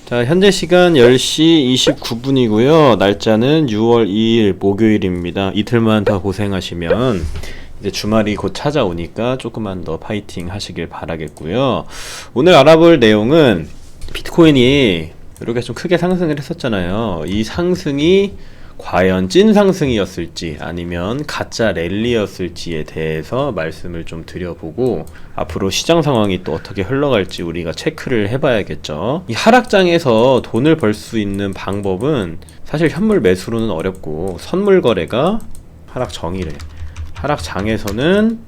자, 현재 시간 10시 29분이고요. 날짜는 6월 2일 목요일입니다. 이틀만 더 고생하시면 이제 주말이 곧 찾아오니까 조금만 더 파이팅 하시길 바라겠고요. 오늘 알아볼 내용은 비트코인이 이렇게 좀 크게 상승을 했었잖아요. 이 상승이 과연 찐 상승이었을지 아니면 가짜 랠리였을지에 대해서 말씀을 좀 드려보고 앞으로 시장 상황이 또 어떻게 흘러갈지 우리가 체크를 해봐야겠죠. 이 하락장에서 돈을 벌 수 있는 방법은 사실 현물 매수로는 어렵고 선물 거래가 하락정이래. 하락장에서는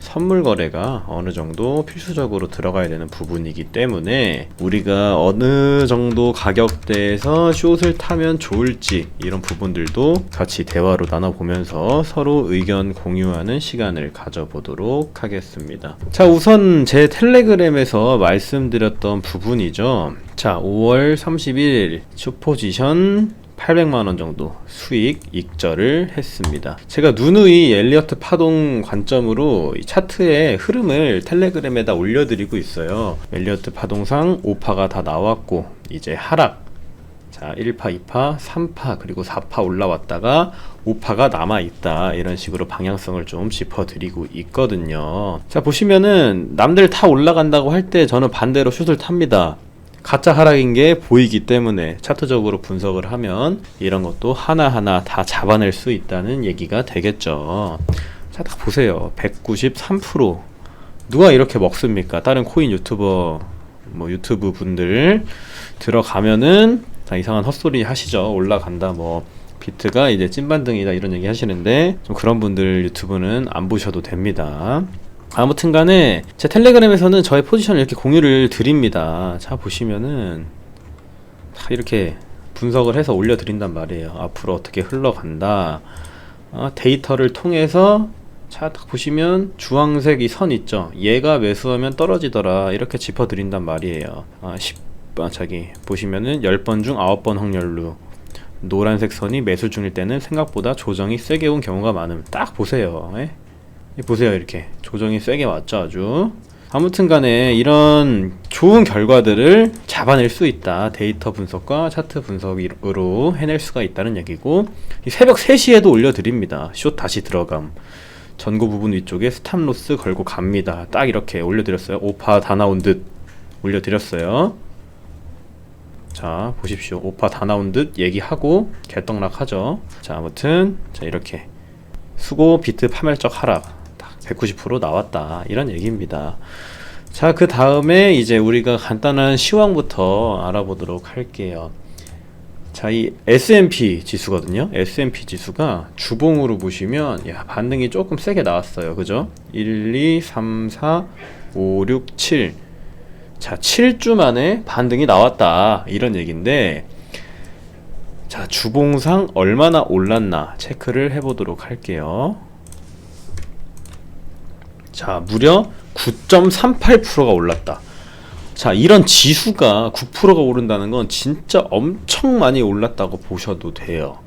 선물 거래가 어느 정도 필수적으로 들어가야 되는 부분이기 때문에 우리가 어느 정도 가격대에서 숏을 타면 좋을지 이런 부분들도 같이 대화로 나눠보면서 서로 의견 공유하는 시간을 가져보도록 하겠습니다. 자, 우선 제 텔레그램에서 말씀드렸던 부분이죠. 자, 5월 30일 숏포지션 800만원 정도 수익 익절을 했습니다. 제가 누누이 엘리어트 파동 관점으로 이 차트의 흐름을 텔레그램에다 올려드리고 있어요. 엘리어트 파동상 5파가 다 나왔고 이제 하락, 자 1파, 2파, 3파 그리고 4파 올라왔다가 5파가 남아있다, 이런 식으로 방향성을 좀 짚어드리고 있거든요. 자, 보시면은 남들 다 올라간다고 할 때 저는 반대로 숏을 탑니다. 가짜 하락인 게 보이기 때문에 차트적으로 분석을 하면 이런 것도 하나하나 다 잡아낼 수 있다는 얘기가 되겠죠. 자, 딱 보세요. 193%. 누가 이렇게 먹습니까? 다른 코인 유튜버, 유튜브 분들 들어가면은 다 이상한 헛소리 하시죠. 올라간다, 비트가 이제 찐반등이다, 이런 얘기 하시는데 좀 그런 분들 유튜브는 안 보셔도 됩니다. 아무튼 간에 제 텔레그램에서는 저의 포지션을 이렇게 공유를 드립니다. 자, 보시면은 다 이렇게 분석을 해서 올려드린단 말이에요. 앞으로 어떻게 흘러간다, 데이터를 통해서. 자, 딱 보시면 주황색 이 선 있죠. 얘가 매수하면 떨어지더라, 이렇게 짚어드린단 말이에요. 보시면은 10번 중 9번 확률로 노란색 선이 매수 중일 때는 생각보다 조정이 세게 온 경우가 많음. 딱 보세요. 보세요. 이렇게 조정이 세게 왔죠. 아주. 아무튼 간에 이런 좋은 결과들을 잡아낼 수 있다. 데이터 분석과 차트 분석으로 해낼 수가 있다는 얘기고, 새벽 3시에도 올려드립니다. 숏 다시 들어감, 전고 부분 위쪽에 스탑로스 걸고 갑니다. 딱 이렇게 올려드렸어요. 5파 다 나온 듯 올려드렸어요. 자, 보십시오. 5파 다 나온 듯 얘기하고 개떡락 하죠. 자, 아무튼 이렇게 수고 비트 파멸적 하락 190% 나왔다, 이런 얘기입니다. 자, 그 다음에 이제 우리가 간단한 시황부터 알아보도록 할게요. 자, 이 S&P 지수거든요. S&P 지수가 주봉으로 보시면 반등이 조금 세게 나왔어요. 그죠? 1, 2, 3, 4, 5, 6, 7. 자, 7주 만에 반등이 나왔다, 이런 얘기인데, 자, 주봉상 얼마나 올랐나 체크를 해보도록 할게요. 자, 무려 9.38%가 올랐다. 자, 이런 지수가 9%가 오른다는 건 진짜 엄청 많이 올랐다고 보셔도 돼요.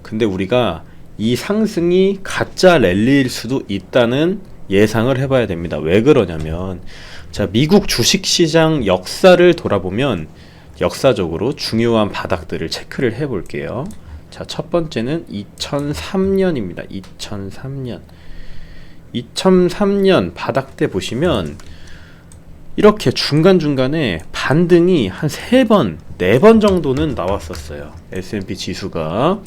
근데 우리가 이 상승이 가짜 랠리일 수도 있다는 예상을 해봐야 됩니다. 왜 그러냐면, 자, 미국 주식시장 역사를 돌아보면 역사적으로 중요한 바닥들을 체크를 해볼게요. 자, 첫 번째는 2003년입니다. 2003년 바닥 때 보시면 이렇게 중간중간에 반등이 한 3번, 4번 정도는 나왔었어요. S&P 지수가.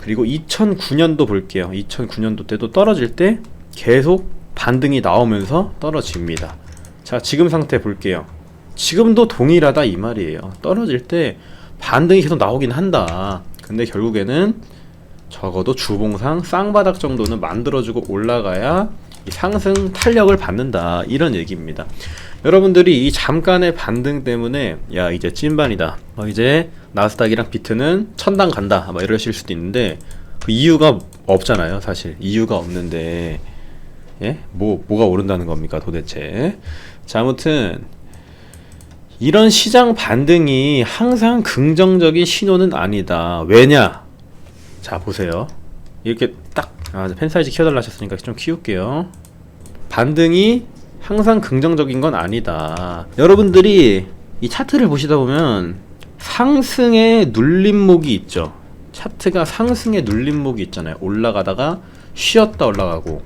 그리고 2009년도 볼게요. 2009년도 때도 떨어질 때 계속 반등이 나오면서 떨어집니다. 자, 지금 상태 볼게요. 지금도 동일하다, 이 말이에요. 떨어질 때 반등이 계속 나오긴 한다. 근데 결국에는 적어도 주봉상 쌍바닥 정도는 만들어주고 올라가야 이 상승 탄력을 받는다, 이런 얘기입니다. 여러분들이 이 잠깐의 반등 때문에 이제 찐반이다, 이제 나스닥이랑 비트는 천당 간다, 이러실 수도 있는데 그 이유가 없잖아요. 사실 이유가 없는데 뭐가 오른다는 겁니까 도대체. 자, 아무튼 이런 시장 반등이 항상 긍정적인 신호는 아니다. 왜냐? 자, 보세요. 이렇게 딱 펜 사이즈 키워달라 하셨으니까 좀 키울게요. 반등이 항상 긍정적인 건 아니다. 여러분들이 이 차트를 보시다 보면 상승의 눌림목이 있죠. 차트가 상승의 눌림목이 있잖아요. 올라가다가 쉬었다 올라가고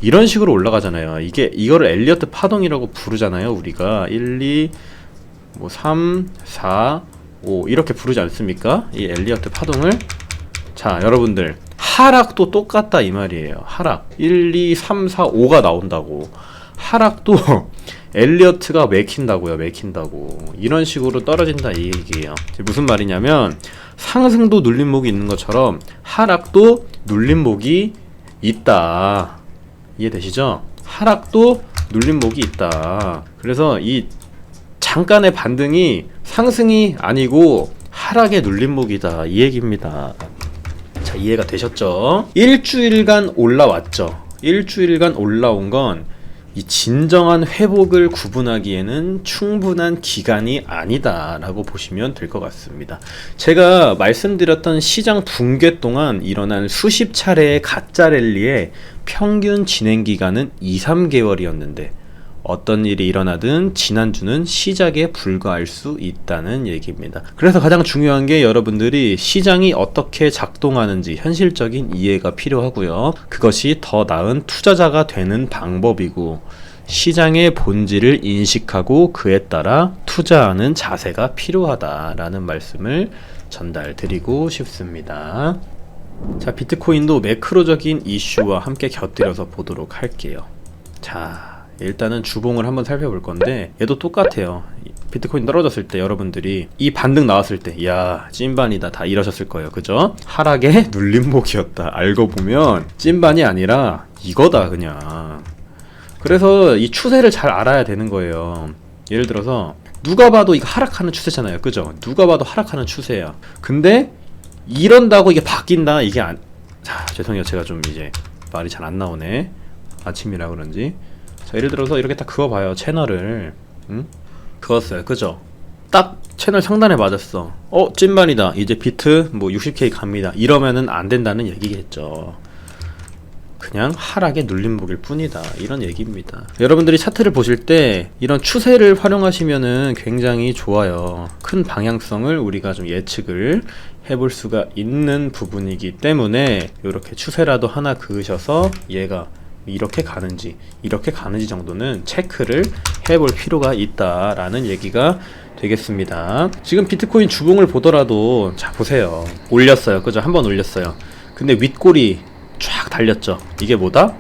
이런 식으로 올라가잖아요. 이거를 엘리어트 파동이라고 부르잖아요. 우리가 1, 2, 3, 4, 5 이렇게 부르지 않습니까? 이 엘리어트 파동을. 자, 여러분들 하락도 똑같다 이 말이에요. 하락 1, 2, 3, 4, 5가 나온다고. 하락도 엘리어트가 맥힌다고요. 맥힌다고. 이런 식으로 떨어진다 이 얘기예요. 무슨 말이냐면 상승도 눌림목이 있는 것처럼 하락도 눌림목이 있다. 이해되시죠? 하락도 눌림목이 있다. 그래서 이 잠깐의 반등이 상승이 아니고 하락의 눌림목이다 이 얘기입니다. 자, 이해가 되셨죠? 일주일간 올라왔죠. 일주일간 올라온 건 이 진정한 회복을 구분하기에는 충분한 기간이 아니다 라고 보시면 될 것 같습니다. 제가 말씀드렸던 시장 붕괴 동안 일어난 수십 차례의 가짜 랠리의 평균 진행 기간은 2-3개월이었는데 어떤 일이 일어나든 지난주는 시작에 불과할 수 있다는 얘기입니다. 그래서 가장 중요한 게 여러분들이 시장이 어떻게 작동하는지 현실적인 이해가 필요하고요. 그것이 더 나은 투자자가 되는 방법이고 시장의 본질을 인식하고 그에 따라 투자하는 자세가 필요하다라는 말씀을 전달드리고 싶습니다. 자, 비트코인도 매크로적인 이슈와 함께 곁들여서 보도록 할게요. 자, 일단은 주봉을 한번 살펴볼 건데 얘도 똑같아요. 비트코인 떨어졌을 때 여러분들이 이 반등 나왔을 때 야 찐반이다 다 이러셨을 거예요. 그죠? 하락의 눌림목이었다. 알고 보면 찐반이 아니라 이거다 그냥. 그래서 이 추세를 잘 알아야 되는 거예요. 예를 들어서 누가 봐도 이거 하락하는 추세잖아요. 그죠? 누가 봐도 하락하는 추세야. 근데 이런다고 이게 바뀐다 이게 자, 죄송해요. 제가 좀 이제 말이 잘 안 나오네. 아침이라 그런지. 자, 예를 들어서 이렇게 딱 그어봐요. 채널을 그었어요. 그죠? 딱 채널 상단에 맞았어. 찐반이다. 이제 비트 60K 갑니다. 이러면은 안 된다는 얘기겠죠. 그냥 하락의 눌림목일 뿐이다. 이런 얘기입니다. 여러분들이 차트를 보실 때 이런 추세를 활용하시면은 굉장히 좋아요. 큰 방향성을 우리가 좀 예측을 해볼 수가 있는 부분이기 때문에 이렇게 추세라도 하나 그으셔서 얘가 이렇게 가는지 정도는 체크를 해볼 필요가 있다라는 얘기가 되겠습니다. 지금 비트코인 주봉을 보더라도 자 보세요. 올렸어요. 그죠? 한번 올렸어요. 근데 윗골이 쫙 달렸죠. 이게 뭐다?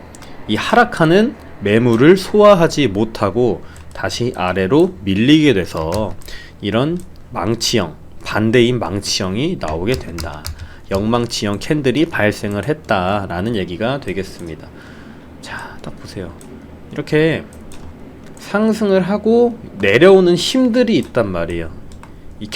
이 하락하는 매물을 소화하지 못하고 다시 아래로 밀리게 돼서 이런 망치형, 반대인 망치형이 나오게 된다. 역망치형 캔들이 발생을 했다라는 얘기가 되겠습니다. 자, 딱 보세요. 이렇게 상승을 하고 내려오는 힘들이 있단 말이에요. 이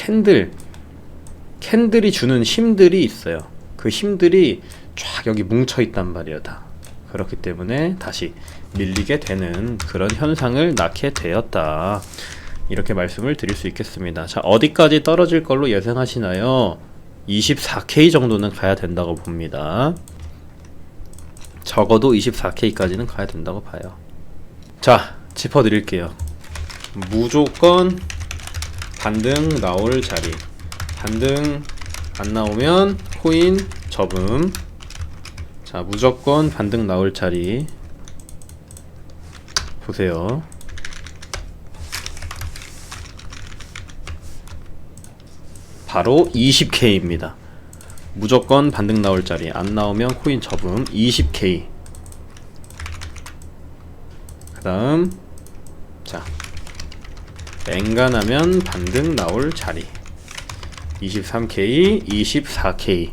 캔들이 주는 힘들이 있어요. 그 힘들이 쫙 여기 뭉쳐 있단 말이에요. 다. 그렇기 때문에 다시 밀리게 되는 그런 현상을 낳게 되었다. 이렇게 말씀을 드릴 수 있겠습니다. 자, 어디까지 떨어질 걸로 예상하시나요? 24K 정도는 가야 된다고 봅니다. 적어도 24K까지는 가야 된다고 봐요. 자, 짚어드릴게요. 무조건 반등 나올 자리. 반등 안 나오면 코인 접음. 자, 무조건 반등 나올 자리 보세요. 바로 20K입니다. 무조건 반등 나올 자리. 안 나오면 코인 접음. 20K. 그 다음 자, 앵간하면 반등 나올 자리. 23K, 24K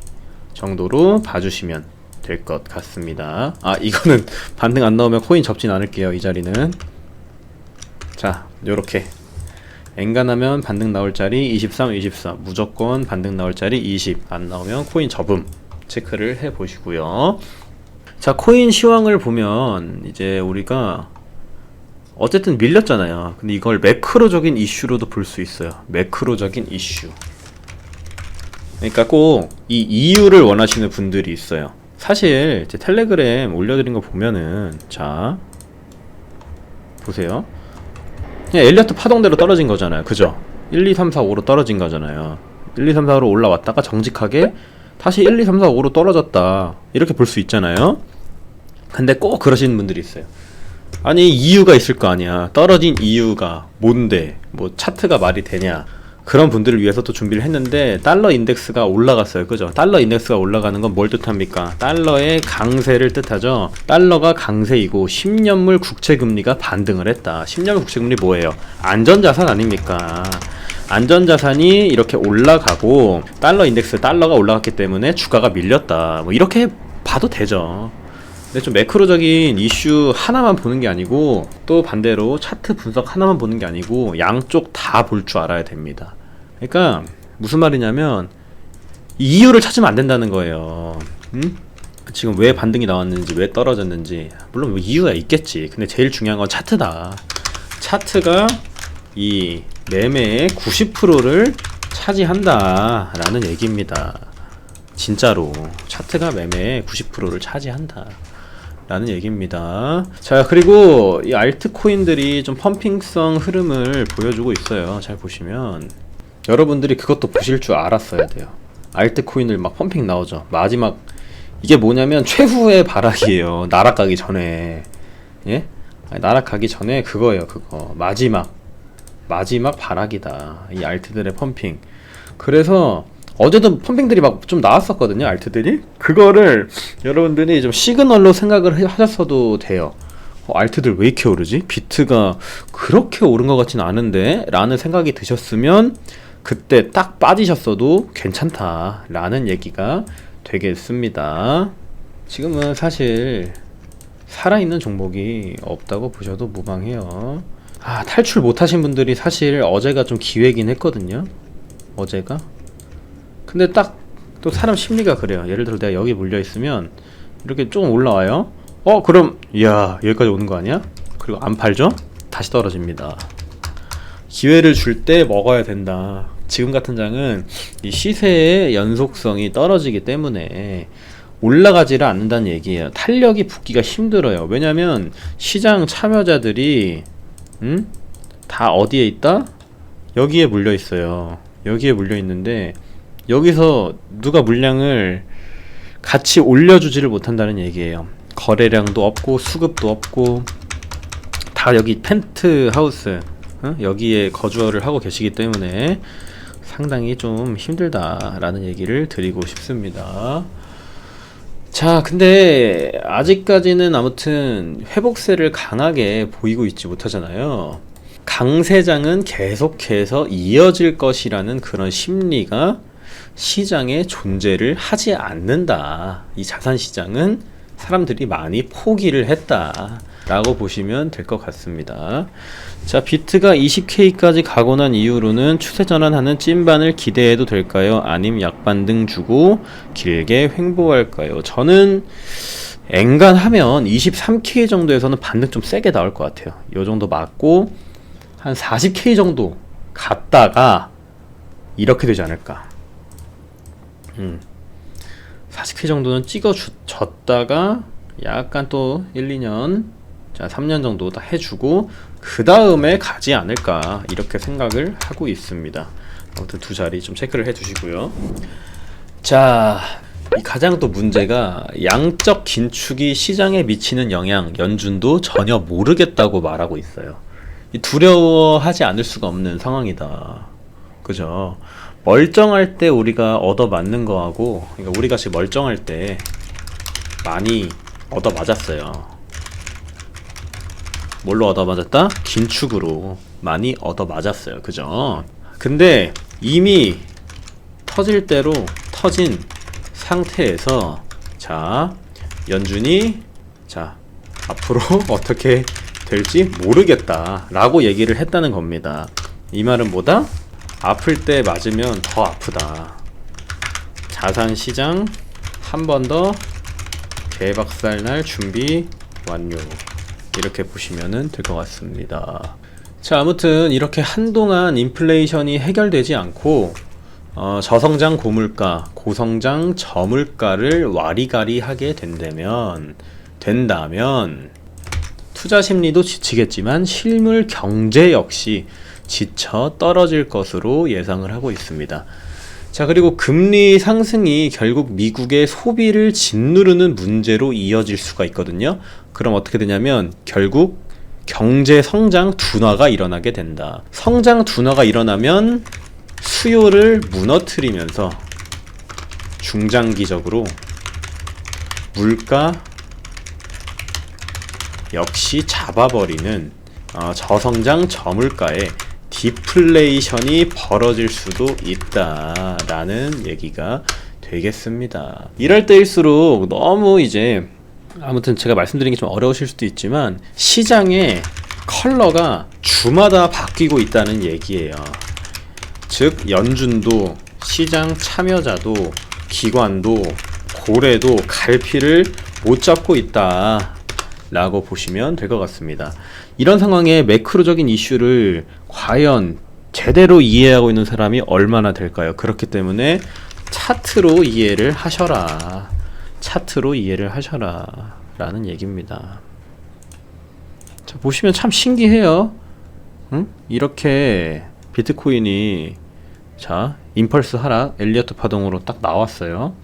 정도로 봐주시면 될 것 같습니다. 아, 이거는 반등 안 나오면 코인 접진 않을게요. 이 자리는. 자, 요렇게 앵간하면 반등 나올 자리 23, 24 무조건 반등 나올 자리 20 안 나오면 코인 접음 체크를 해 보시고요. 자, 코인 시황을 보면 이제 우리가 어쨌든 밀렸잖아요. 근데 이걸 매크로적인 이슈로도 볼 수 있어요. 매크로적인 이슈. 그러니까 꼭 이 이유를 원하시는 분들이 있어요. 사실 제 텔레그램 올려드린 거 보면은 자 보세요. 그냥 엘리어트 파동대로 떨어진 거잖아요. 그죠? 1, 2, 3, 4, 5로 떨어진 거잖아요. 1, 2, 3, 4로 올라왔다가 정직하게 다시 1, 2, 3, 4, 5로 떨어졌다, 이렇게 볼 수 있잖아요. 근데 꼭 그러시는 분들이 있어요. 아니, 이유가 있을 거 아니야. 떨어진 이유가 뭔데, 뭐 차트가 말이 되냐. 그런 분들을 위해서 또 준비를 했는데, 달러 인덱스가 올라갔어요. 그죠? 달러 인덱스가 올라가는 건 뭘 뜻합니까? 달러의 강세를 뜻하죠. 달러가 강세이고 10년물 국채금리가 반등을 했다. 10년물 국채금리 뭐예요? 안전자산 아닙니까? 안전자산이 이렇게 올라가고 달러 인덱스, 달러가 올라갔기 때문에 주가가 밀렸다, 뭐 이렇게 봐도 되죠. 근데 좀 매크로적인 이슈 하나만 보는 게 아니고, 또 반대로 차트 분석 하나만 보는 게 아니고 양쪽 다 볼 줄 알아야 됩니다. 그러니까 무슨 말이냐면 이유를 찾으면 안 된다는 거예요. 지금 왜 반등이 나왔는지, 왜 떨어졌는지, 물론 뭐 이유가 있겠지. 근데 제일 중요한 건 차트다. 차트가 이 매매의 90%를 차지한다 라는 얘기입니다. 진짜로 차트가 매매의 90%를 차지한다 라는 얘기입니다. 자, 그리고 이 알트코인들이 좀 펌핑성 흐름을 보여주고 있어요. 잘 보시면 여러분들이 그것도 보실 줄 알았어야 돼요. 알트코인을 막 펌핑 나오죠. 마지막 이게 뭐냐면 최후의 발악이에요. 나락가기 전에. 예? 아니, 나락가기 전에 그거예요. 그거 마지막 발악이다, 이 알트들의 펌핑. 그래서 어제도 펌핑들이 막 좀 나왔었거든요, 알트들이. 그거를 여러분들이 좀 시그널로 생각을 하셨어도 돼요. 알트들 왜 이렇게 오르지? 비트가 그렇게 오른 것 같진 않은데? 라는 생각이 드셨으면 그때 딱 빠지셨어도 괜찮다 라는 얘기가 되겠습니다. 지금은 사실 살아있는 종목이 없다고 보셔도 무방해요. 탈출 못하신 분들이 사실 어제가 좀 기회긴 했거든요. 어제가. 근데 딱 또 사람 심리가 그래요. 예를 들어 내가 여기 물려있으면 이렇게 조금 올라와요. 그럼 이야, 여기까지 오는 거 아니야? 그리고 안 팔죠? 다시 떨어집니다. 기회를 줄 때 먹어야 된다. 지금 같은 장은 이 시세의 연속성이 떨어지기 때문에 올라가지를 않는다는 얘기예요. 탄력이 붙기가 힘들어요. 왜냐면 시장 참여자들이 다 어디에 있다? 여기에 물려 있어요. 여기에 물려 있는데 여기서 누가 물량을 같이 올려주지를 못한다는 얘기예요. 거래량도 없고 수급도 없고 다 여기 펜트하우스, 여기에 거주를 하고 계시기 때문에 상당히 좀 힘들다라는 얘기를 드리고 싶습니다. 자, 근데 아직까지는 아무튼 회복세를 강하게 보이고 있지 못하잖아요. 강세장은 계속해서 이어질 것이라는 그런 심리가 시장에 존재를 하지 않는다. 이 자산시장은 사람들이 많이 포기를 했다 라고 보시면 될 것 같습니다. 자, 비트가 20K까지 가고 난 이후로는 추세 전환하는 찐반을 기대해도 될까요? 아님 약반등 주고 길게 횡보할까요? 저는 엔간하면 23K 정도에서는 반등 좀 세게 나올 것 같아요. 요 정도 맞고 한 40K 정도 갔다가 이렇게 되지 않을까. 40K 정도는 찍어줬다가 약간 또 1, 2년, 자 3년 정도 다 해주고 그 다음에 가지 않을까, 이렇게 생각을 하고 있습니다. 아무튼 두 자리 좀 체크를 해두시고요. 자, 이 가장 또 문제가 양적 긴축이 시장에 미치는 영향, 연준도 전혀 모르겠다고 말하고 있어요. 두려워하지 않을 수가 없는 상황이다. 그죠? 멀쩡할 때 우리가 얻어맞는 거하고, 그러니까 우리가 지금 멀쩡할 때 많이 얻어맞았어요. 뭘로 얻어맞았다? 긴축으로 많이 얻어맞았어요. 그죠? 근데 이미 터질 대로 터진 상태에서 자, 연준이 자, 앞으로 어떻게 될지 모르겠다 라고 얘기를 했다는 겁니다. 이 말은 뭐다? 아플 때 맞으면 더 아프다. 자산시장 한 번 더 개박살날 준비 완료, 이렇게 보시면 될 것 같습니다. 자, 아무튼 이렇게 한동안 인플레이션이 해결되지 않고 저성장 고물가, 고성장 저물가를 와리가리 하게 된다면 투자 심리도 지치겠지만 실물 경제 역시 지쳐 떨어질 것으로 예상을 하고 있습니다. 자, 그리고 금리 상승이 결국 미국의 소비를 짓누르는 문제로 이어질 수가 있거든요. 그럼 어떻게 되냐면 결국 경제 성장 둔화가 일어나게 된다. 성장 둔화가 일어나면 수요를 무너뜨리면서 중장기적으로 물가 역시 잡아버리는 저성장 저물가에 디플레이션이 벌어질 수도 있다라는 얘기가 되겠습니다. 이럴 때일수록 너무 이제 아무튼 제가 말씀드린 게 좀 어려우실 수도 있지만 시장의 컬러가 주마다 바뀌고 있다는 얘기예요. 즉 연준도 시장 참여자도 기관도 고래도 갈피를 못 잡고 있다 라고 보시면 될 것 같습니다. 이런 상황에 매크로적인 이슈를 과연 제대로 이해하고 있는 사람이 얼마나 될까요? 그렇기 때문에 차트로 이해를 하셔라. 차트로 이해를 하셔라 라는 얘기입니다. 자, 보시면 참 신기해요. 응? 이렇게 비트코인이 자 임펄스 하락 엘리어트 파동으로 딱 나왔어요.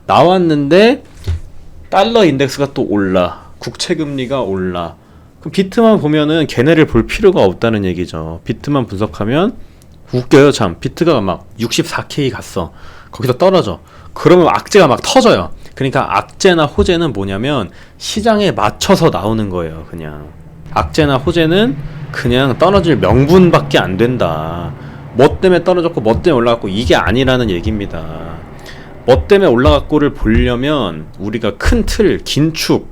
나왔는데 달러 인덱스가 또 올라, 국채금리가 올라. 그럼 비트만 보면은 걔네를 볼 필요가 없다는 얘기죠. 비트만 분석하면 웃겨요. 참 비트가 막 64K 갔어. 거기서 떨어져. 그러면 악재가 막 터져요. 그러니까 악재나 호재는 뭐냐면 시장에 맞춰서 나오는 거예요. 그냥 악재나 호재는 그냥 떨어질 명분밖에 안 된다. 뭐 때문에 떨어졌고 뭐 때문에 올라갔고 이게 아니라는 얘기입니다. 뭐 때문에 올라갔고를 보려면 우리가 큰 틀, 긴축,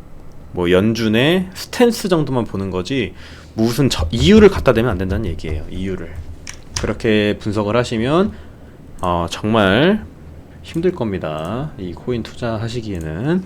뭐 연준의 스탠스 정도만 보는 거지 무슨 이유를 갖다 대면 안 된다는 얘기예요. 이유를 그렇게 분석을 하시면 정말 힘들 겁니다. 이 코인 투자하시기에는.